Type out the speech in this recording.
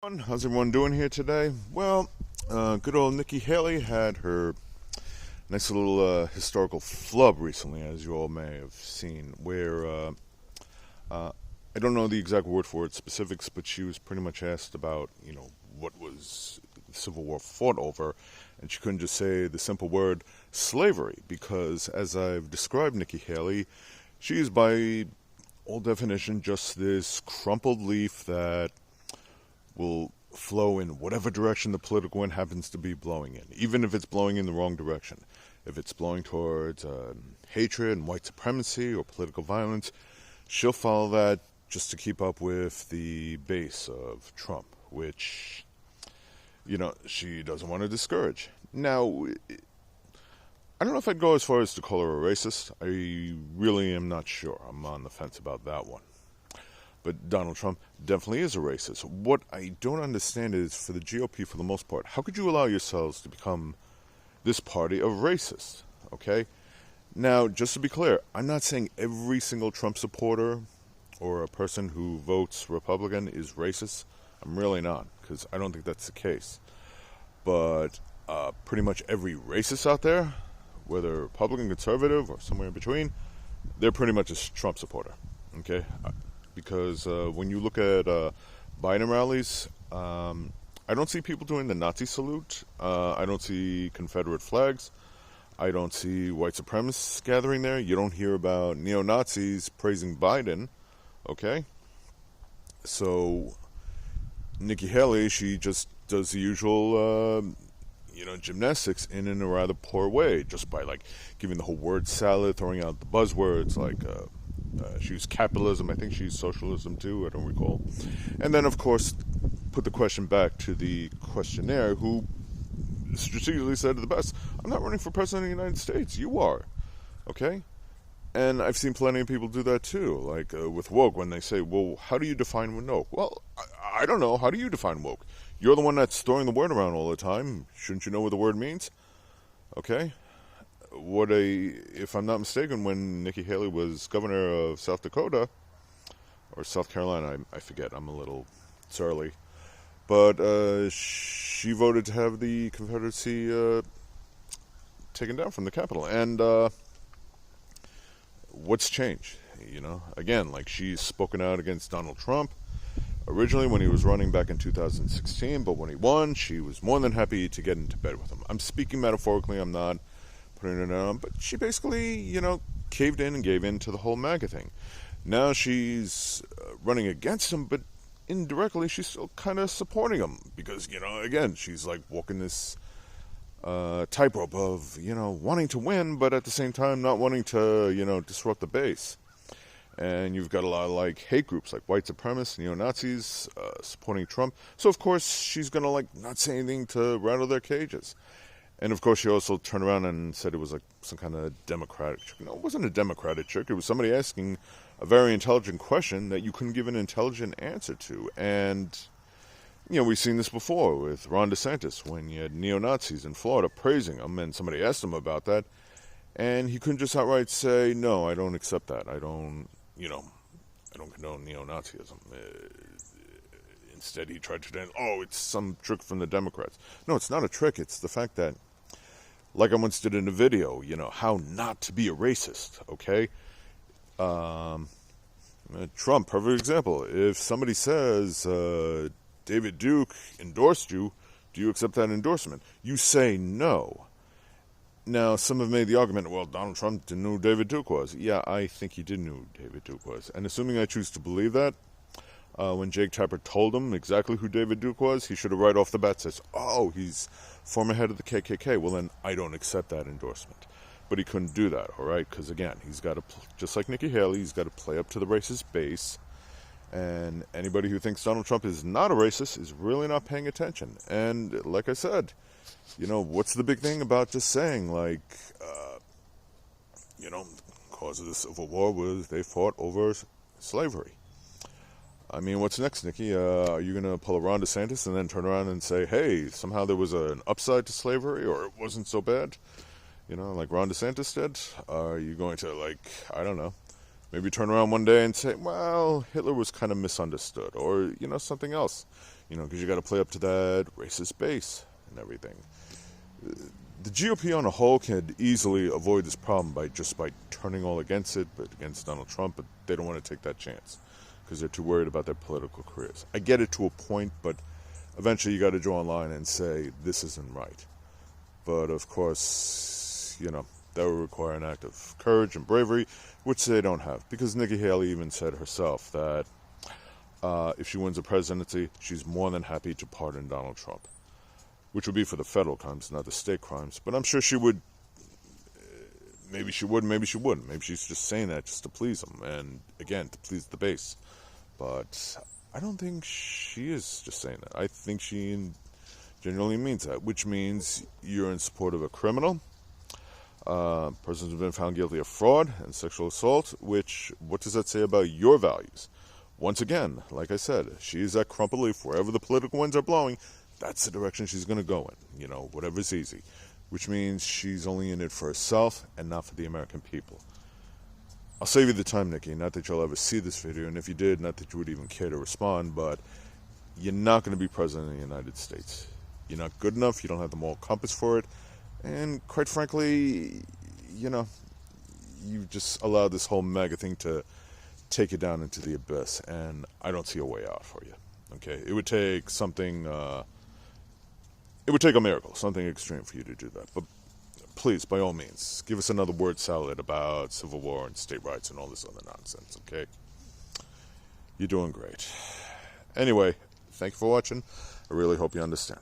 How's everyone doing here today? Well, good old Nikki Haley had her nice little historical flub recently, as you all may have seen, where uh, I don't know the exact word for it specifics, but she was pretty much asked about, what was the Civil War fought over, and she couldn't just say the simple word slavery, because as I've described Nikki Haley, she is by all definition just this crumpled leaf that will flow in whatever direction the political wind happens to be blowing in, even if it's blowing in the wrong direction. If it's blowing towards hatred and white supremacy or political violence, she'll follow that just to keep up with the base of Trump, which, she doesn't want to discourage. Now, I don't know if I'd go as far as to call her a racist. I really am not sure. I'm on the fence about that one. But Donald Trump definitely is a racist. What I don't understand is, for the GOP, for the most part, how could you allow yourselves to become this party of racists? Okay? Now, just to be clear, I'm not saying every single Trump supporter or a person who votes Republican is racist. I'm really not, because I don't think that's the case. But pretty much every racist out there, whether Republican, conservative, or somewhere in between, they're pretty much a Trump supporter. Okay? Because when you look at Biden rallies, I don't see people doing the Nazi salute. I don't see Confederate flags. I don't see white supremacists gathering there. You don't hear about neo-Nazis praising Biden. Okay? So Nikki Haley, she just does the usual, gymnastics in a rather poor way, just by giving the whole word salad, throwing out the buzzwords she used capitalism. I think she used socialism too. I don't recall. And then, of course, put the question back to the questionnaire, who strategically said the best: "I'm not running for president of the United States. You are." Okay. And I've seen plenty of people do that too, with woke, when they say, "Well, how do you define woke?" Well, I don't know. How do you define woke? You're the one that's throwing the word around all the time. Shouldn't you know what the word means? Okay. If I'm not mistaken, when Nikki Haley was governor of South Dakota, or South Carolina, I forget, I'm a little surly, but she voted to have the Confederacy taken down from the Capitol. And what's changed? Again, she's spoken out against Donald Trump originally when he was running back in 2016, but when he won, she was more than happy to get into bed with him. I'm speaking metaphorically, I'm not putting it on, but she basically, caved in and gave in to the whole MAGA thing. Now she's running against him, but indirectly she's still kind of supporting him because, again, she's walking this tightrope of, wanting to win, but at the same time not wanting to, disrupt the base. And you've got a lot of hate groups like white supremacists, neo-Nazis supporting Trump. So of course she's going to not say anything to rattle their cages. And of course she also turned around and said it was some kind of democratic trick. No, it wasn't a democratic trick. It was somebody asking a very intelligent question that you couldn't give an intelligent answer to. And, we've seen this before with Ron DeSantis when you had neo-Nazis in Florida praising him, and somebody asked him about that. And he couldn't just outright say, "No, I don't accept that. I don't condone neo-Nazism." Instead, he tried to say, "Oh, it's some trick from the Democrats." No, it's not a trick. It's the fact that, like I once did in a video, how not to be a racist, okay? Trump, perfect example. If somebody says, David Duke endorsed you, do you accept that endorsement? You say no. Now, some have made the argument, well, Donald Trump didn't know who David Duke was. Yeah, I think he did know who David Duke was. And assuming I choose to believe that, when Jake Tapper told him exactly who David Duke was, he should have right off the bat says, "Oh, he's former head of the KKK. Well, then I don't accept that endorsement." But he couldn't do that, all right? Because, again, he's got to, just like Nikki Haley, he's got to play up to the racist base. And anybody who thinks Donald Trump is not a racist is really not paying attention. And like I said, what's the big thing about just saying, the cause of the Civil War was they fought over slavery? I mean, what's next, Nikki? Are you going to pull a Ron DeSantis and then turn around and say, hey, somehow there was an upside to slavery, or it wasn't so bad? Like Ron DeSantis did? Are you going to, I don't know, maybe turn around one day and say, well, Hitler was kind of misunderstood, or, something else? because you got to play up to that racist base and everything. The GOP on a whole can easily avoid this problem by turning all against it, but against Donald Trump, but they don't want to take that chance because they're too worried about their political careers. I get it to a point, but eventually you got to draw a line and say, this isn't right. But of course, that would require an act of courage and bravery, which they don't have. Because Nikki Haley even said herself that if she wins the presidency, she's more than happy to pardon Donald Trump, which would be for the federal crimes, not the state crimes. But I'm sure she would. Maybe she would, maybe she wouldn't. Maybe she's just saying that just to please him, and again, to please the base. But I don't think she is just saying that. I think she genuinely means that, which means you're in support of a criminal, person who's been found guilty of fraud and sexual assault, what does that say about your values? Once again, like I said, she's that crumpled leaf. Wherever the political winds are blowing, that's the direction she's going to go in, whatever's easy, which means she's only in it for herself and not for the American people. I'll save you the time, Nikki, not that you'll ever see this video, and if you did, not that you would even care to respond, but you're not going to be president of the United States. You're not good enough, you don't have the moral compass for it, and quite frankly, you've just allowed this whole MAGA thing to take you down into the abyss, and I don't see a way out for you. Okay, it would take something, it would take a miracle, something extreme for you to do that. But please, by all means, give us another word salad about civil war and state rights and all this other nonsense, okay? You're doing great. Anyway, thank you for watching. I really hope you understand.